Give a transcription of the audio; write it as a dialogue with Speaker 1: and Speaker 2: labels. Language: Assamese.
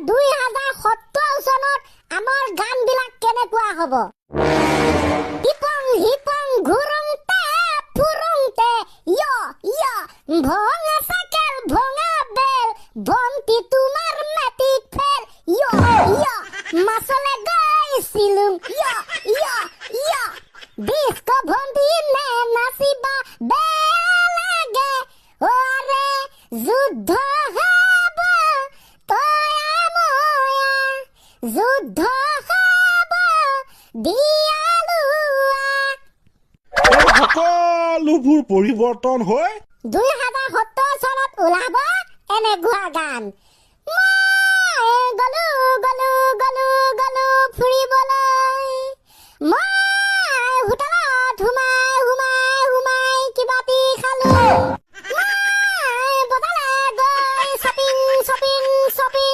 Speaker 1: 2070 চনত আমাৰ গানবিলাক কেনেকুৱা হ'ব? হিপং হিপং ঘুৰুংতে ফুৰুংতে ভঙা চাইকেল ভঙা বেল ভন্তি তোমাৰ মেটিক ফেল মাছলে গৈছিলো ডিস্কো ভন্তি নে নাচিবা বেয়া লাগে অৰে যুদ্ধ হ'ব তয়া ময়া যুদ্ধ হ'ব দিয়ালুৱা।
Speaker 2: সকলোবোৰ পৰিৱৰ্তন হৈ
Speaker 1: 2070 চনত ওলাব এনেকুৱা গান।